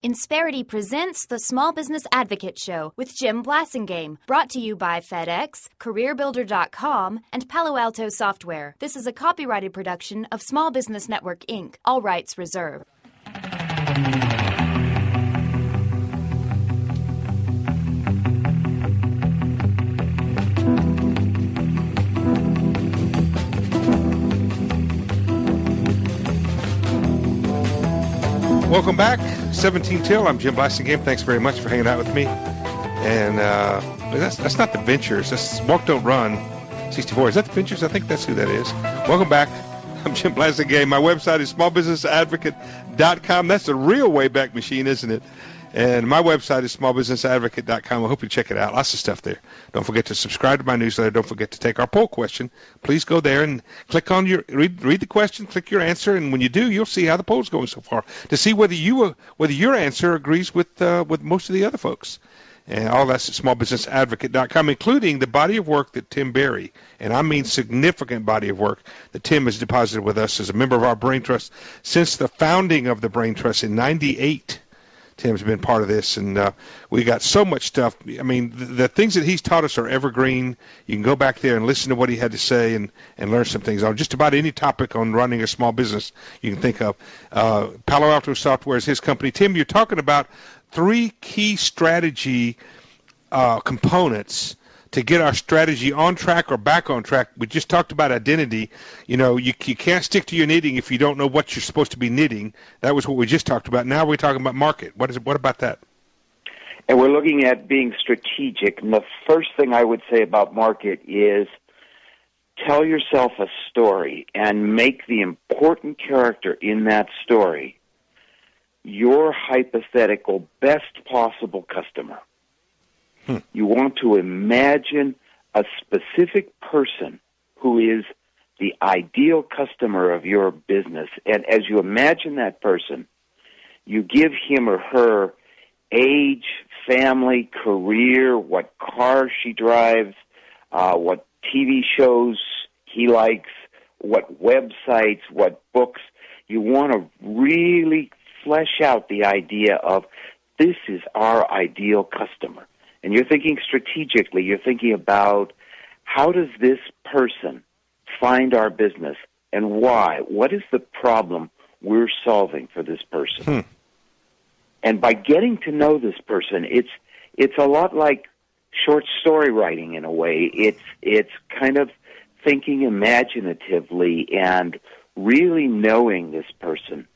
Insperity presents the Small Business Advocate Show with Jim Blasingame, brought to you by FedEx, CareerBuilder.com, and Palo Alto Software. This is a copyrighted production of Small Business Network, Inc., all rights reserved. Welcome back, 17 Till. I'm Jim Blasingame. Thanks very much for hanging out with me. And that's not the Ventures. That's Walk Don't Run 64. Is that the Ventures? I think that's who that is. Welcome back. I'm Jim Blasingame. My website is smallbusinessadvocate.com. That's the real Wayback Machine, isn't it? And my website is smallbusinessadvocate.com. I hope you check it out. Lots of stuff there. Don't forget to subscribe to my newsletter. Don't forget to take our poll question. Please go there and click on read the question, click your answer, and when you do, you'll see how the poll's going so far to see whether your answer agrees with most of the other folks. And all that's at smallbusinessadvocate.com, including the body of work that Tim Berry, and I mean significant body of work, that Tim has deposited with us as a member of our Brain Trust since the founding of the Brain Trust in '98. Tim's been part of this, and we got so much stuff. I mean, the things that he's taught us are evergreen. You can go back there and listen to what he had to say and learn some things on just about any topic on running a small business you can think of. Palo Alto Software is his company. Tim, you're talking about three key strategy components to get our strategy on track or back on track. We just talked about identity. You know, you can't stick to your knitting if you don't know what you're supposed to be knitting. That was what we just talked about. Now we're talking about market. What about that? And we're looking at being strategic. And the first thing I would say about market is tell yourself a story and make the important character in that story your hypothetical best possible customer. You want to imagine a specific person who is the ideal customer of your business. And as you imagine that person, you give him or her age, family, career, what car she drives, what TV shows he likes, what websites, what books. You want to really flesh out the idea of this is our ideal customer. And you're thinking strategically, you're thinking about how does this person find our business and why? What is the problem we're solving for this person? And by getting to know this person, it's a lot like short story writing in a way. It's kind of thinking imaginatively and really knowing this person.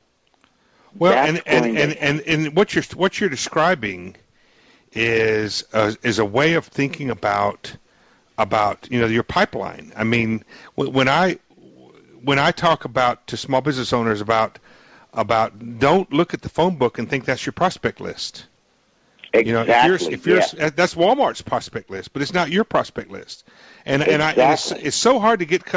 Well, and what you're describing is a way of thinking about your pipeline. I mean, when I talk about to small business owners about don't look at the phone book and think that's your prospect list. Exactly. If you're that's Walmart's prospect list, but it's not your prospect list. And it's so hard to get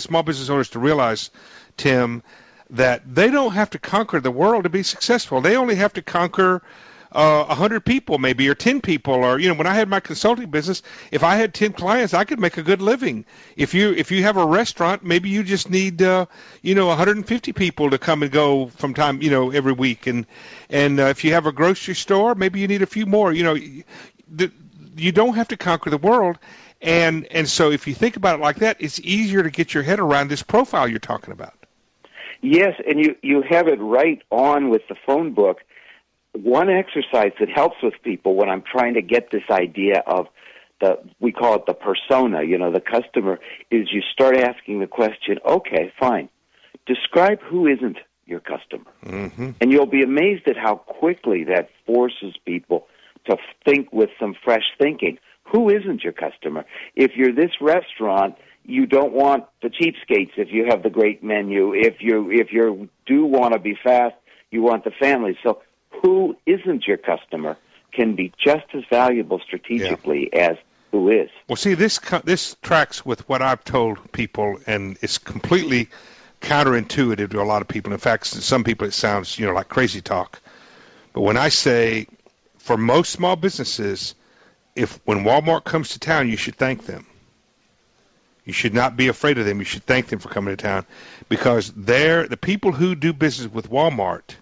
small business owners to realize, Tim, that they don't have to conquer the world to be successful. They only have to conquer 100 people maybe, or 10 people, or when I had my consulting business, if I had 10 clients, I could make a good living. If you have a restaurant, maybe you just need 150 people to come and go from time every week, and if you have a grocery store, maybe you need a few more. You don't have to conquer the world, and so if you think about it like that, it's easier to get your head around this profile you're talking about. Yes, and you have it right on with the phone book. One exercise that helps with people when I'm trying to get this idea of we call it the persona, the customer, is you start asking the question, okay, fine, describe who isn't your customer. Mm-hmm. And you'll be amazed at how quickly that forces people to think with some fresh thinking. Who isn't your customer? If you're this restaurant, you don't want the cheapskates if you have the great menu. If you do want to be fast, you want the family. So who isn't your customer can be just as valuable strategically as who is. Well, see, this tracks with what I've told people, and it's completely counterintuitive to a lot of people. In fact, to some people it sounds, like crazy talk. But when I say, for most small businesses, when Walmart comes to town, you should thank them. You should not be afraid of them. You should thank them for coming to town, because the people who do business with Walmart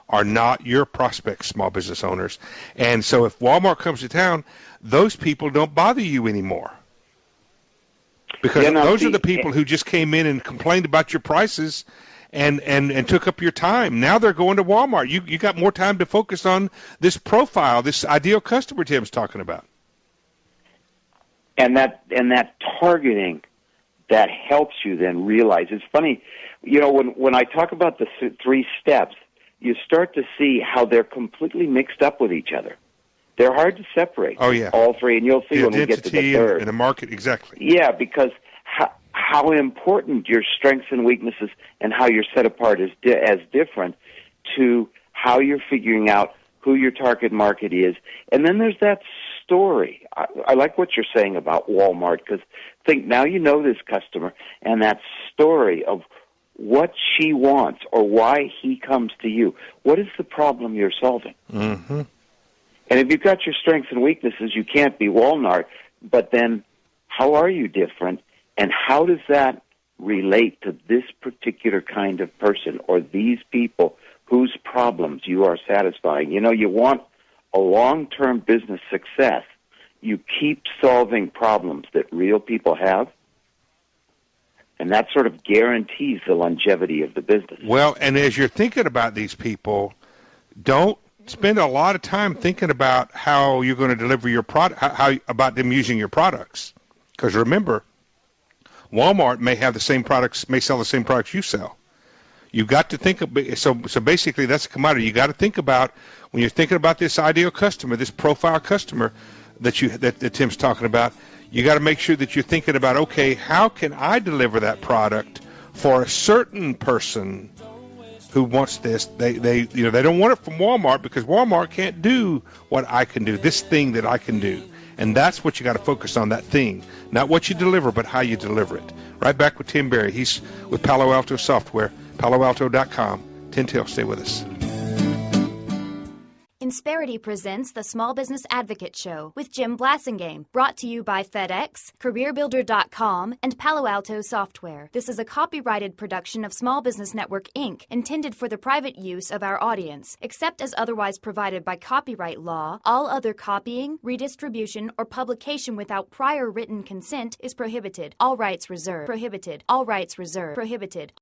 are not your prospects, small business owners. And so if Walmart comes to town, those people don't bother you anymore. Because those are the people who just came in and complained about your prices and took up your time. Now they're going to Walmart. You got more time to focus on this profile, this ideal customer Tim's talking about. And that targeting that helps you then realize. It's funny, when I talk about the 3 steps, you start to see how they're completely mixed up with each other. They're hard to separate. Oh, yeah. All 3, and you'll see the when we get to the third. And the market, exactly. Yeah, because how important your strengths and weaknesses and how you're set apart is as different to how you're figuring out who your target market is. And then there's that story. I like what you're saying about Walmart, because think now you know this customer and that story of what she wants or why he comes to you. What is the problem you're solving? Mm-hmm. And if you've got your strengths and weaknesses, you can't be Walmart. But then how are you different, and how does that relate to this particular kind of person or these people whose problems you are satisfying? You want a long-term business success. You keep solving problems that real people have, and that sort of guarantees the longevity of the business. Well, and as you're thinking about these people, don't spend a lot of time thinking about how you're going to deliver your product, how about them using your products. Because remember, Walmart may have the same products, may sell the same products you sell. You've got to think of, so basically that's a commodity. You got to think about, when you're thinking about this ideal customer, this profile customer that Tim's talking about, you got to make sure that you're thinking about, okay, how can I deliver that product for a certain person who wants this? They don't want it from Walmart because Walmart can't do what I can do, this thing that I can do. And that's what you got to focus on, that thing. Not what you deliver, but how you deliver it. Right back with Tim Berry. He's with Palo Alto Software, paloalto.com. Tin Tail, stay with us. Insperity presents the Small Business Advocate Show with Jim Blasingame, brought to you by FedEx, CareerBuilder.com, and Palo Alto Software. This is a copyrighted production of Small Business Network, Inc., intended for the private use of our audience. Except as otherwise provided by copyright law, all other copying, redistribution, or publication without prior written consent is prohibited. All rights reserved. Prohibited. All rights reserved. Prohibited.